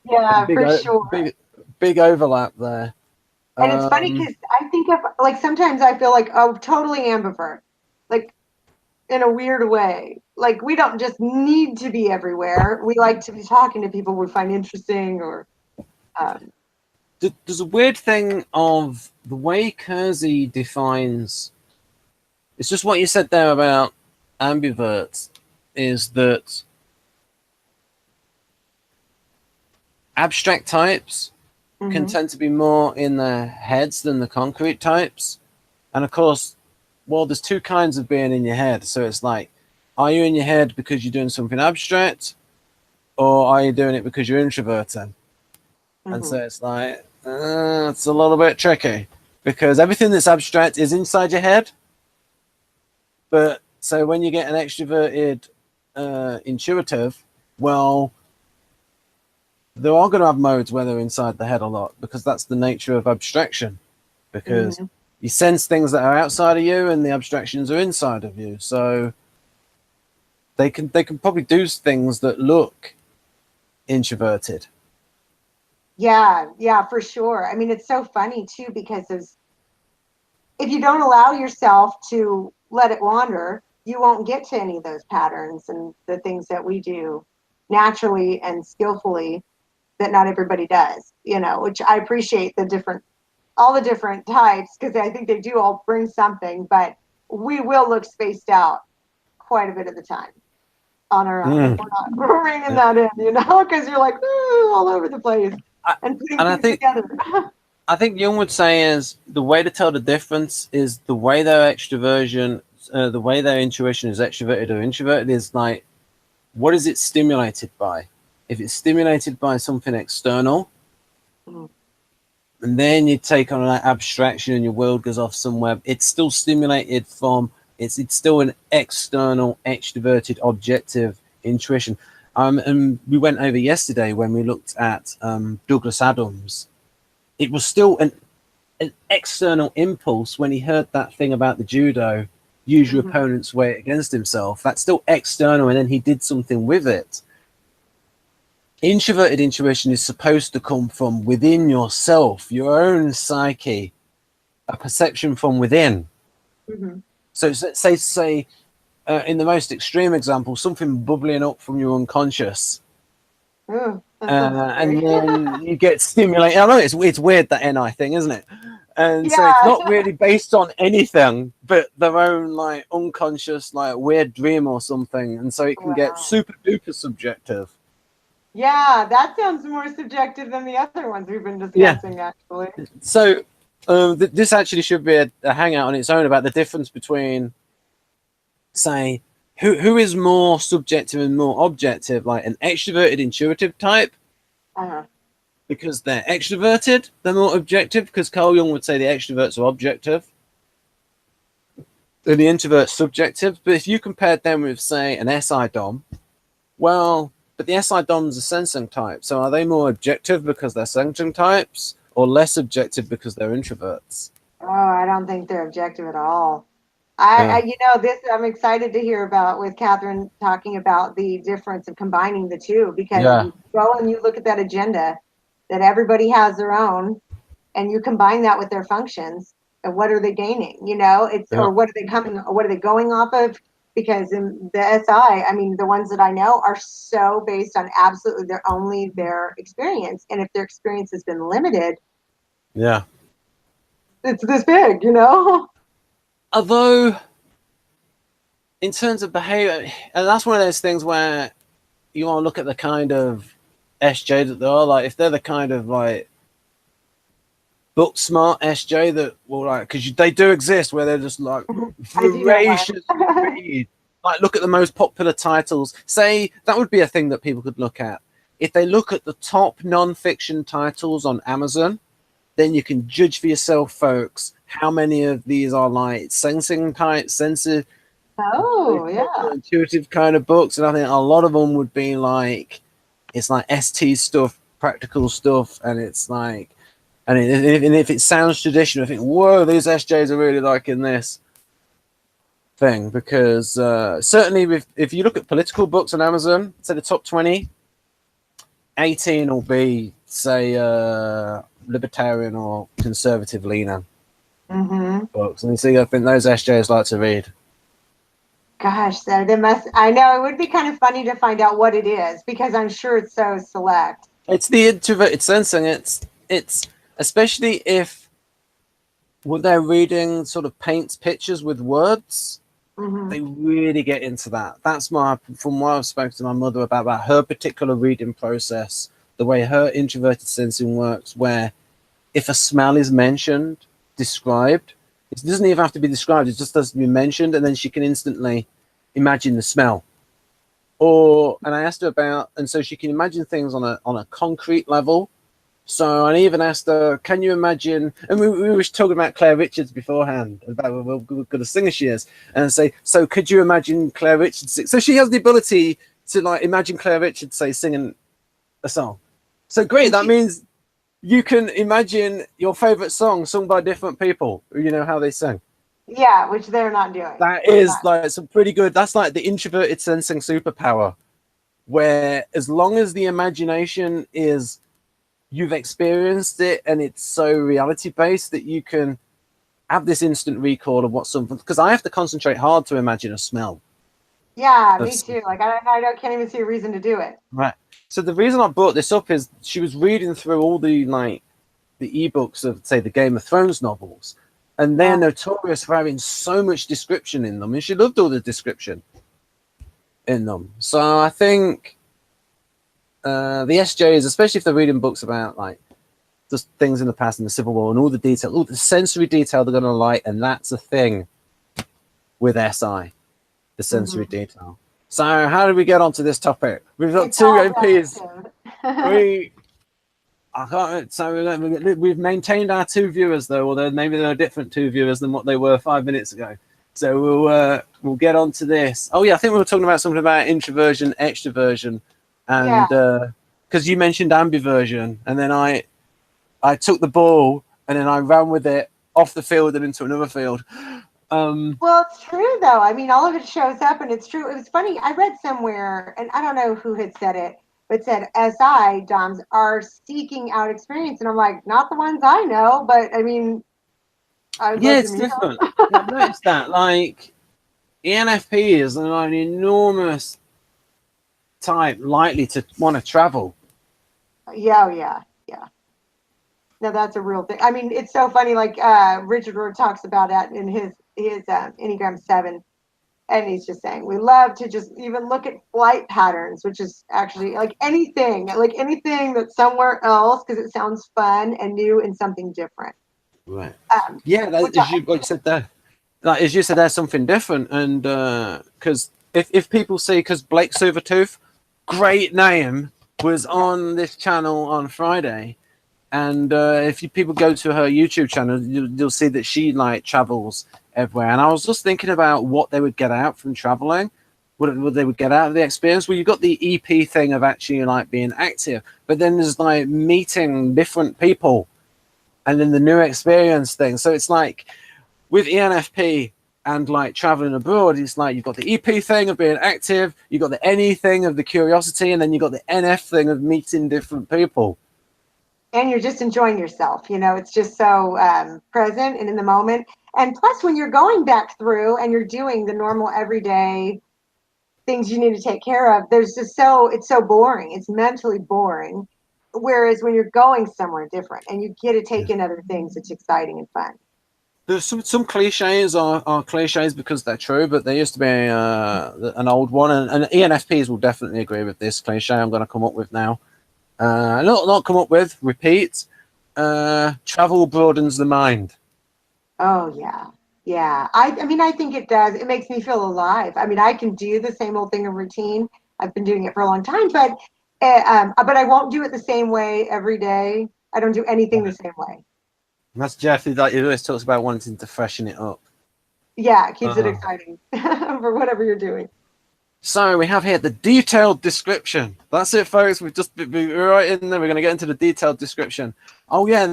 Yeah, Big, for sure. big overlap there. And it's funny Um, because I think of like sometimes I feel like, oh, totally ambivert, like in a weird way. Like we don't just need to be everywhere. We like to be talking to people we find interesting, or um, there's a weird thing of the way Kersey defines. It's just what you said there about ambiverts. Is that abstract types can mhm. tend to be more in their heads than the concrete types. And of course, well, there's two kinds of being in your head. So it's like, are you in your head because you're doing something abstract, or are you doing it because you're introverted? And so Mhm. it's like, it's a little bit tricky because everything that's abstract is inside your head. But so when you get an extroverted intuitive, well, they are going to have modes where they're inside the head a lot because that's the nature of abstraction. Because Mhm. you sense things that are outside of you, and the abstractions are inside of you. So they can probably do things that look introverted. Yeah, yeah, for sure. I mean, it's so funny too because if you don't allow yourself to let it wander, you won't get to any of those patterns and the things that we do naturally and skillfully that not everybody does, which I appreciate all the different types because I think they do all bring something, but we will look spaced out quite a bit of the time on our own if Mm. we're not reining that in, because you're like all over the place I, and putting and things together. I think Jung would say is the way to tell the difference is the way their extroversion, the way their intuition is extroverted or introverted is like, what is it stimulated by? If it's stimulated by something external, and then you take on that abstraction and your world goes off somewhere, it's still stimulated from, it's still an external, extroverted, objective intuition. And we went over yesterday when we looked at Douglas Adams. It was still an external impulse when he heard that thing about the judo, use your Mhm. opponent's weight against himself. That's still external, and then he did something with it. Introverted intuition is supposed to come from within yourself, your own psyche, a perception from within. Mhm. So, say, in the most extreme example, something bubbling up from your unconscious, Ooh, that sounds and scary. then you get stimulated. I know it's weird, that NI thing, isn't it? And so it's Yeah. not really based on anything but their own like unconscious like weird dream or something, and so it can get Wow. super duper subjective. Yeah, that sounds more subjective than the other ones we've been Yeah. discussing, actually. So this actually should be a hangout on its own about the difference between, say, who is more subjective and more objective, like an extroverted intuitive type Uh-huh. because they're extroverted, they're more objective because Carl Jung would say the extroverts are objective and the introverts subjective. But if you compared them with, say, an SI Dom, well, but the SI Doms are sensing type, so are they more objective because they're sensing types, or less objective because they're introverts? Oh, I don't think they're objective at all. Yeah, This I'm excited to hear about with Catherine talking about the difference of combining the two because yeah, you go and you look at that agenda that everybody has their own and you combine that with their functions and what are they gaining, it's yeah. or what are they going off of, because in the I mean the ones that I know are so based on absolutely their experience, and if their experience has been limited, Yeah. it's this big. Although, in terms of behavior, and that's one of those things where you want to look at the kind of SJ that they are. Like, if they're the kind of like book smart SJ that will like, because they do exist where they're just like I do know voracious one. read. Like, look at the most popular titles. Say that would be a thing that people could look at. If they look at the top non-fiction titles on Amazon, then you can judge for yourself, folks, how many of these are like sensing type, sensitive, Oh yeah. intuitive kind of books, and I think a lot of them would be like, it's like ST stuff, practical stuff, and it's like, and if it sounds traditional, I think, whoa, these SJs are really liking this thing because certainly if you look at political books on Amazon, say the top 20, 18 will be, say, libertarian or conservative leaner books. And so I think those SJs like to read. Gosh, so they must. I know it would be kind of funny to find out what it is because I'm sure it's so select. It's the introverted sensing. It's especially if what they're reading sort of paints pictures with words. They really get into that. That's from what I've spoken to my mother about her particular reading process, the way her introverted sensing works, where if a smell is mentioned, described, it doesn't even have to be described, it just has to be mentioned, and then she can instantly imagine the smell. And I asked her about, and so she can imagine things on a concrete level. So I even asked her, can you imagine, and we were talking about Claire Richards beforehand, about what good a singer she is, and I say, so could you imagine Claire Richards sing? So she has the ability to like imagine Claire Richards, say, singing a song. So great, that means you can imagine your favorite song sung by different people, you know how they sing. Yeah, which they're not doing. That is like some pretty good, that's like the introverted sensing superpower, where as long as the imagination is, you've experienced it and it's so reality based that you can have this instant recall of what something, because I have to concentrate hard to imagine a smell. Yeah, me too. Like I can't even see a reason to do it. Right. So the reason I brought this up is she was reading through all the ebooks of, say, the Game of Thrones novels, and they're notorious for having so much description in them, and she loved all the description in them. So I think the SJs, especially if they're reading books about like just things in the past and the Civil War and all the detail, all the sensory detail they're going to like, and that's a thing with SI, the sensory detail. So how did we get onto this topic? We've got two MPs. We've maintained our two viewers though, although maybe there are different two viewers than what they were 5 minutes ago. So we'll get on to this. Oh yeah, I think we were talking about something about introversion, extroversion. And because you mentioned ambiversion, and then I took the ball and then I ran with it off the field and into another field. Well, it's true though. I mean, all of it shows up, and it's true. It was funny. I read somewhere, and I don't know who had said it, but said SI DOMs are seeking out experience, and I'm like, not the ones I know, but I mean, it's different. I've noticed that. Like, ENFP is an enormous type likely to want to travel. Yeah. No, that's a real thing. I mean, it's so funny. Like Richard Rohr talks about that in his Enneagram 7, and he's just saying we love to just even look at flight patterns, which is actually like anything that's somewhere else because it sounds fun and new and something different. Right. As you said there, like as you said, there's something different, and because if people see, because Blake Silvertooth, great name, was on this channel on Friday, and if people go to her YouTube channel, you'll see that she like travels everywhere. And I was just thinking about what they would get out from traveling, what they would get out of the experience. Well, you've got the EP thing of actually like being active, but then there's like meeting different people, and then the new experience thing. So it's like with ENFP and like traveling abroad, it's like you've got the EP thing of being active, you've got the NE thing of the curiosity, and then you've got the NF thing of meeting different people. And you're just enjoying yourself. You know, it's just so present and in the moment. And plus, when you're going back through and you're doing the normal everyday things you need to take care of, it's so boring. It's mentally boring. Whereas when you're going somewhere different and you get to take in other things, it's exciting and fun. There's some cliches are cliches because they're true, but there used to be an old one, and ENFPs will definitely agree with this cliche I'm going to come up with now. Not come up with, repeat. Travel broadens the mind. Oh, yeah. I mean, I think it does. It makes me feel alive. I mean, I can do the same old thing in routine. I've been doing it for a long time, but I won't do it the same way every day. I don't do anything the same way. And that's Jeff, he always talks about wanting to freshen it up. Yeah, it keeps it exciting for whatever you're doing. So we have here the detailed description. That's it, folks. We're right in there. We're going to get into the detailed description. Oh, yeah.